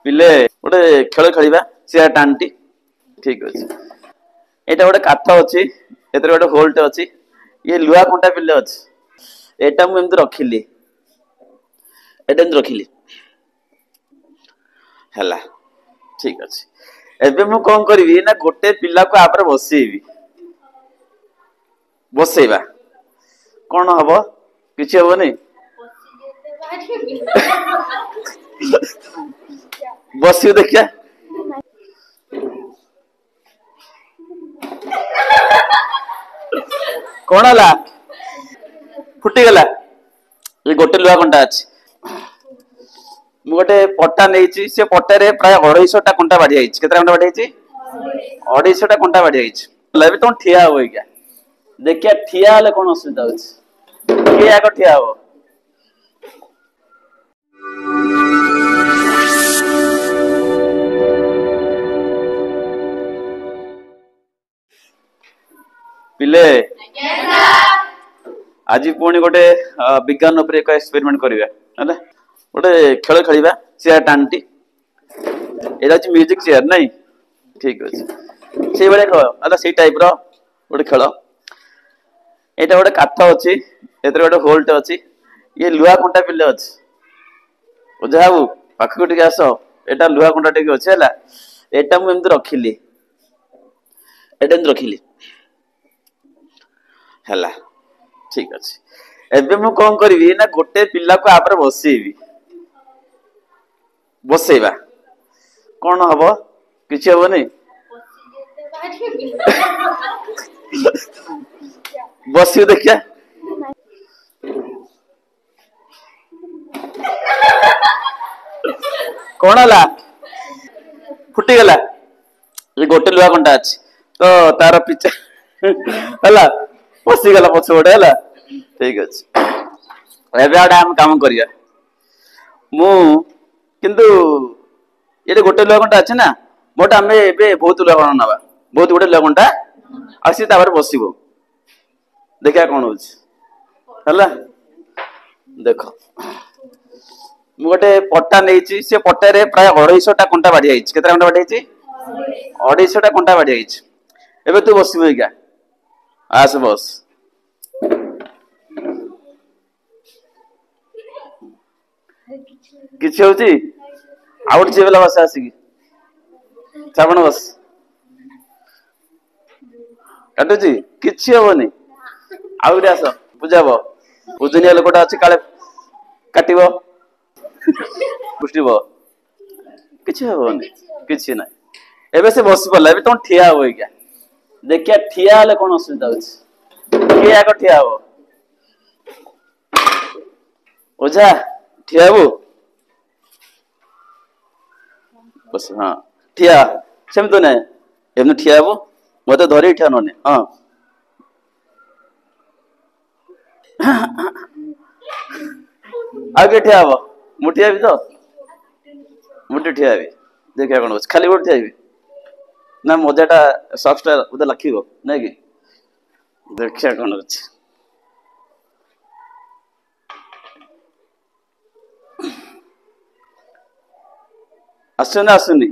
ପିଲେ ଗୋଟେ ଖେଳ ଖେଳିବା ଚେୟାର ଟାଣିଟି ଠିକ ଅଛି। ଏଇଟା ଗୋଟେ କାଠ ଅଛି, ଏଥିରେ ଗୋଟେ ହୋଲଟେ ଅଛି, ଇଏ ଲୁହା କଣ୍ଟା ପିଲେ ଅଛି। ଏଇଟା ମୁଁ ଏମିତି ରଖିଲି, ଏଇଟା ଏମିତି ରଖିଲି ହେଲା, ଠିକ ଅଛି। ଏବେ ମୁଁ କଣ କରିବି ନା ଗୋଟେ ପିଲାକୁ ଆପରେ ବସେଇବି, ବସେଇବା କଣ ହବ? କିଛି ହବନି। ବସିବୁ ଦେଖିଆ। କଣ ହେଲା? ଫୁଟିଗଲା। ଏ ଗୋଟେ ଲୁହା କଣ୍ଟା ଅଛି। ମୁଁ ଗୋଟେ ପଟା ନେଇଛି, ସେ ପଟାରେ ପ୍ରାୟ 250 ଟା କଣ୍ଟା ବାଡି ଯାଇଛି। କେତେଟା କଣ୍ଟା ବାଡି ଯାଇଛି? 250 ଟା କଣ୍ଟା ବାଡି ଯାଇଛି। ଏବେ ତମ ଠିଆ ହବ ଏଇକା, ଦେଖିଆ ଠିଆ ହେଲେ କଣ ଅସୁବିଧା ହଉଛି? କିଏ ଆଗ ଠିଆ ହବ? ପିଲେ ଆଜି ପୁଣି ଗୋଟେ ବିଜ୍ଞାନ ଉପରେ ଏକ ଏକ୍ସପେରିମେଣ୍ଟ କରିବା ହେଲା। ଗୋଟେ ଖେଳ ଖେଳିବା ଚେୟାର ଟାଣିଟି। ଏଇଟା ହଉଛି ମ୍ୟୁଜିକ ଚେୟାର ନାଇଁ? ଠିକ ଅଛି। ସେଇଭଳିଆ ଖେଳ ହେଲା, ସେଇ ଟାଇପ ର ଗୋଟେ ଖେଳ। ଏଇଟା ଗୋଟେ କାଠ ଅଛି, ଏଥିରେ ଗୋଟେ ହୋଲଟେ ଅଛି, ଇଏ ଲୁହା କଣ୍ଟା ପିଲେ ଅଛି। ଓଝା ବାବୁ ପାଖକୁ ଟିକେ ଆସ, ଏଇଟା ଲୁହା କଣ୍ଟା ଟିକେ ଅଛି ହେଲା। ଏଇଟା ମୁଁ ଏମିତି ରଖିଲି, ଏଇଟା ଏମିତି ରଖିଲି ହେଲା, ଠିକ ଅଛି। ଏବେ ମୁଁ କଣ କରିବି ନା ଗୋଟେ ପିଲାକୁ ଆପରେ ବସେଇବି, ବସେଇବା କଣ ହବ? କିଛି ହବନି। ବସିବୁ ଦେଖିଆ। କଣ ହେଲା? ଫୁଟିଗଲା। ଏ ଗୋଟେ ଲୁହା କଣ୍ଟା ଅଛି, ତ ତାର ପିଛା ହେଲା ପଶିଗଲା ପଛ ଗୋଟେ ହେଲା, ଠିକ ଅଛି। ଏବେ ଗୋଟେ ଆମେ କାମ କରିବା, ମୁଁ କିନ୍ତୁ ଏଠି ଗୋଟେ ଲୁହା କଣ୍ଟା ଅଛି ନା, ବଟ ଆମେ ଏବେ ବହୁତ ଲୁହା କଣ୍ଟା ନବା, ବହୁତ ଗୋଟେ ଲୁହା କଣ୍ଟା ଆସି ତାପରେ ବସିବ, ଦେଖିବା କଣ ହଉଛି ହେଲା। ଦେଖ ମୁଁ ଗୋଟେ ପଟା ନେଇଛି, ସେ ପଟାରେ ପ୍ରାୟ 250 ଟା କଣ୍ଟା ବାଡି ଯାଇଛି। କେତେଟା କଣ୍ଟା ବାଡି ଯାଇଛି? 250 ଟା କଣ୍ଟା ବାଡି ଯାଇଛି। ଏବେ ତୁ ବସିବୁ ଏଇକା, ଆସ ବସ। କିଛି ହଉଛି? ଆଉ ଗୋଟେ ଝିଅ ପିଲା ବସ ଆସିକି, ଶ୍ରାବଣ ବସ। କାଟୁଛି? କିଛି ହବନି। ଆଉ ଗୋଟେ ଆସ, ବୁଝାବ ଓଜନିଆ ଲୋକଟା ଅଛି, କାଳେ କାଟିବ। ଉଠିବ, କିଛି ହବନି, କିଛି ନାହିଁ। ଏବେ ସେ ବସି ପଡିଲା, ଏବେ ତମ ଠିଆ ହବ ଏଇକା, ଦେଖିଆ ଠିଆ ହେଲେ କଣ ଅସୁବିଧା ହଉଛି? କିଏ ଆଗ ଠିଆ ହବ? ଓଝା ଠିଆ ହବୁ? ବସ, ହଁ ଠିଆ, ସେମିତି ନାଇଁ, ଏମିତି ଠିଆ ହବୁ, ମତେ ଧରିକି ଠିଆ, ନହେଲେ ହଁ ଆଉ କିଏ ଠିଆ ହବ? ମୁଁ ଠିଆ ହେବି ତ, ମୁଁ ଟିକେ ଠିଆ ହେବି, ଦେଖିବା କଣ ଅଛି। ଖାଲି ଗୋଟେ ଠିଆ ହେବି ନା, ମଜା ଟା ସକ୍ସ ଟା ବୋଧେ ଲାଖିବ ନାଇଁ କି? ଦେଖିବା କଣ ଅଛି। ଆସୁନି ଆସୁନି,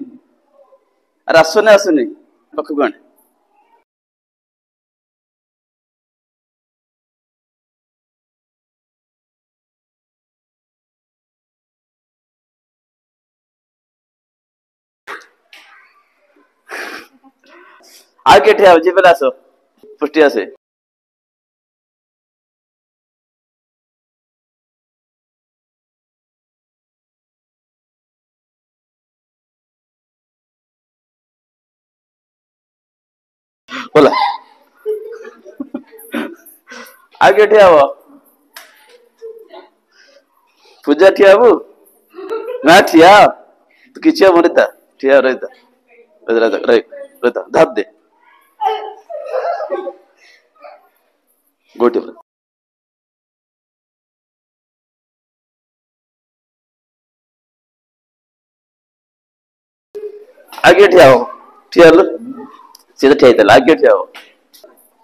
ଆରେ ଆସୁନି ଆସୁନି, ପାଖକୁ ଆଣେ। ଆଉ କିଏ ଠିଆ ହବ? ଯିଏ ପିଲା ଆସ, ପୃଷ୍ଟି ଆସେ। ବୋଲା ଆଉ କିଏ ଠିଆ ହବ? ପୂଜା ଠିଆ ହବୁ? ନା ଠିଆ ହ, କିଛି ହବନି, ତା ଠିଆ ରହିଥା, ରହିଥା, ଧାପ ଦେ ଗୋଟେ। ଆଉ କିଏ ଠିଆ ହବ? ଠିଆ ହେଲୁ, ସିଏ ତ ଠିଆ ହେଇଥିଲା, ଆଉ କିଏ ଠିଆ ହବ?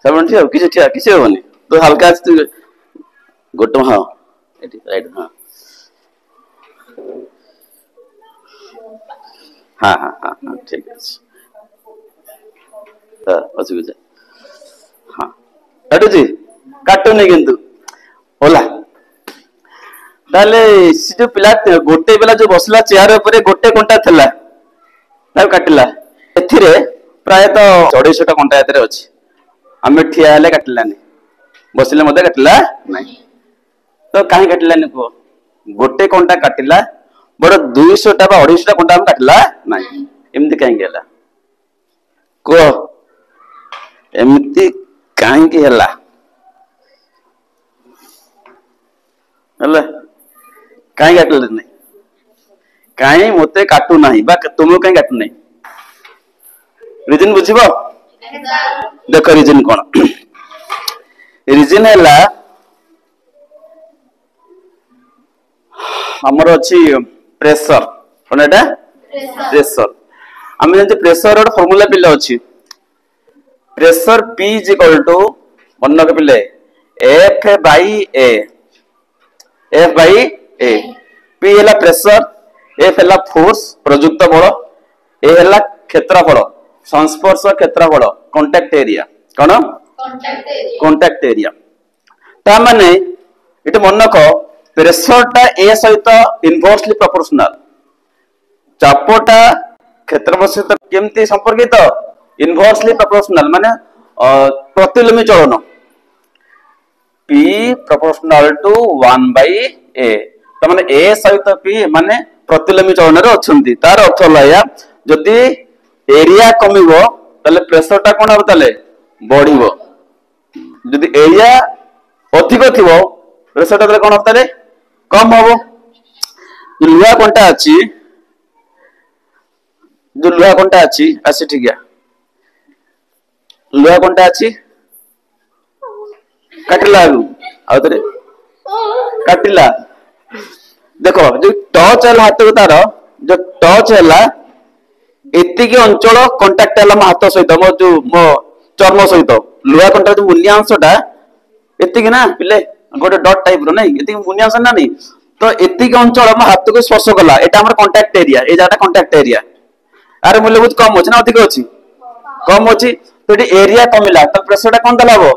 ଶ୍ରାବଣ ଠିଆ ହବୁ? କିଛି ଠିଆ, କିଛି ହବନି, ତୁ ହାଲକା ଅଛି, ଗୋଟେ ହଁ, ଏଠି ରାଇଟ, ହଁ हाँ हाँ हाँ हाँ ठीक अच्छे अच्छी बुझे हाँ काटुची काटुनी किंतु होला ताले से जो पिला गोटे पिला जो बसला चेयर ऊपर गोटे कंटा थिला ताऊ काटिला एथिरे प्राय तो 250 कंटा एतरे अछि आमे ठिया हेले काटिलानी बसिले मते काटिला नहीं तो काहे काटिलानी को गोटे कंटा काटिला बड़ 200 टा बा 250 कंटा हम काटिला नहीं एमती काहे गेला को एमती काहे की हला हला काहे काटले नहीं काहे मते काटू नहीं बा तुम काहे काटू नहीं रीजन बुझिबो देखो रीजन कोन रीजन हैला हमर अछि प्रेशर कोन एटा प्रेशर हम जे प्रेशर रो फार्मूला पिले अछि pressure P is equal to मन के पिले F by A F by A P हैला प्रेशर F हैला फोर्स प्रयुक्त बल A हैला क्षेत्रफल संस्पर्श क्षेत्रफल कांटेक्ट एरिया कोन कांटेक्ट एरिया ता माने इटे मनक प्रेशर टा A सहित इनवर्सली प्रोपोर्शनल चापटा क्षेत्रफल सहित केमती संपर्कित इनवर्सली प्रोपोर्शनल माने प्रतिलोमी चलन P proportional to 1 by A त माने A सहित P माने प्रतिलोमी चलन रे अछंती तार अर्थ लया जदी एरिया कमिवो तले प्रेशर टा कोन हो तले बढ़िवो जदी एरिया अधिक थिवो प्रेशर टा कोन हो तले कम होबो जो लुहा कोनटा अछि जो लुहा कोनटा अछि आसी ठीक है लुहा कोनटा अछि काटिला आ तरे काटिला देखो जो टच है हाथ को तार जो टच है एतिकी अंचल कांटेक्ट है हाथ सहित मो जो मो चर्म सहित लुहा कंटा जो मुनिया अंशटा एतिकी ना पिले गोटे डॉट टाइप रो नहीं एतिकी मुनिया अंश ना नहीं तो एतिकी अंचल मो हाथ को स्पर्श कला एटा हमर कांटेक्ट एरिया ए जाटा कांटेक्ट एरिया अरे मूल्य बहुत कम अछि ना अधिक अछि कम अछि तो एटी एरिया कमिला तो प्रेशर टा कोन दलाबो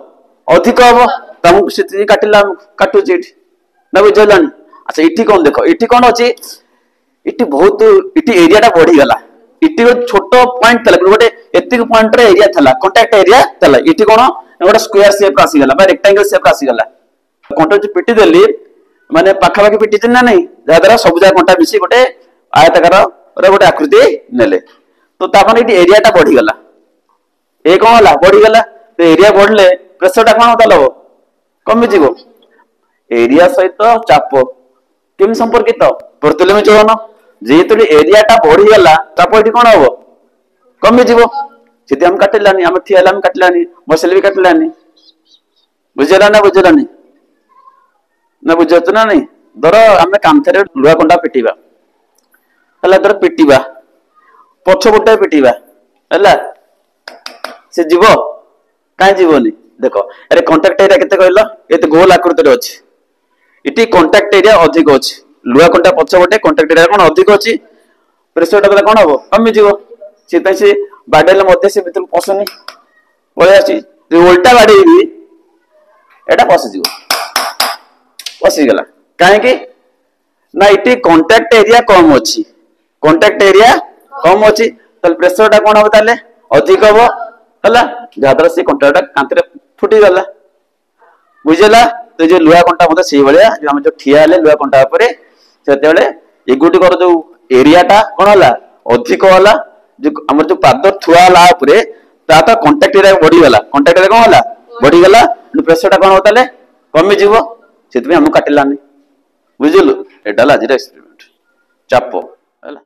अधिक हबो तम सिति काटिला काटु जेठी ना बुझलन अच्छा इठी कोन देखो इठी कोन अछि इठी बहुत इठी एरिया टा बढ़ी गला इठी छोटो पॉइंट थला गोटे एतिक पॉइंट रे एरिया थला कांटेक्ट एरिया थला इठी कोन गोटे स्क्वायर शेप आसी गला बा रेक्टेंगल शेप आसी गला कंटा जो पिटी देली माने पाखा पाखी पिटी ना नहीं जा द्वारा सब जा कंटा मिसी गोटे आयताकार रे गोटे आकृति नेले तो तापन इठी एरिया टा बढ़ी गला ए कोन हला बढ़ी गला तो एरिया बढ़ले प्रेशर टा कोन होता लो कमी जीवो एरिया सहित चाप केम संपर्कित प्रतिलोमी चलन जेहेतु एरिया टा बढ़ी गला चाप एठी कोन होबो कमी जीवो सिद्धि हम काटिलानी हम थियाला हम काटिलानी बसले भी काटिलानी बुझला ना बुझत ना नहीं धर आमे कांथरे लुहा कंडा पिटिबा हला धर पिटिबा पछ गोटे पिटिबा हला से जीवो काई जीवोनी देखो अरे कांटेक्ट एरिया केते कहलो एते गोल आकृति रे अछि इटी कांटेक्ट एरिया अधिक अछि लुहा कंडा पछ गोटे कांटेक्ट एरिया कोन अधिक अछि प्रेशर टा कोन होबो कमी जीवो से से बाडेले मध्ये से भीतर पसनी पळे आसी जे उल्टा बाडेबी एटा पस जीवो पसी गला काहे कि ना इटी कांटेक्ट एरिया कम अछि कांटेक्ट एरिया कम अछि तल प्रेशर टा कोन होबो ताले अधिक होबो हला जादर से कांटेक्ट कांतरे फुटी गला बुझला तो जे लुहा कंटा मते सेही भलिया जे हम जो ठिया ले लुहा कंटा ऊपर सेते बेले एगुटी कर जो एरिया टा कोन हला अधिक होला जो हमर जो पाद थुआ ला ऊपर ता तो कांटेक्ट एरिया बढ़ी गला कांटेक्ट एरिया कोन हला बढ़ी गला प्रेशर टा कोन होताले कमी जीवो सेते हम काटिलानी बुझलु एटा ला जे एक्सपेरिमेंट चापो हला।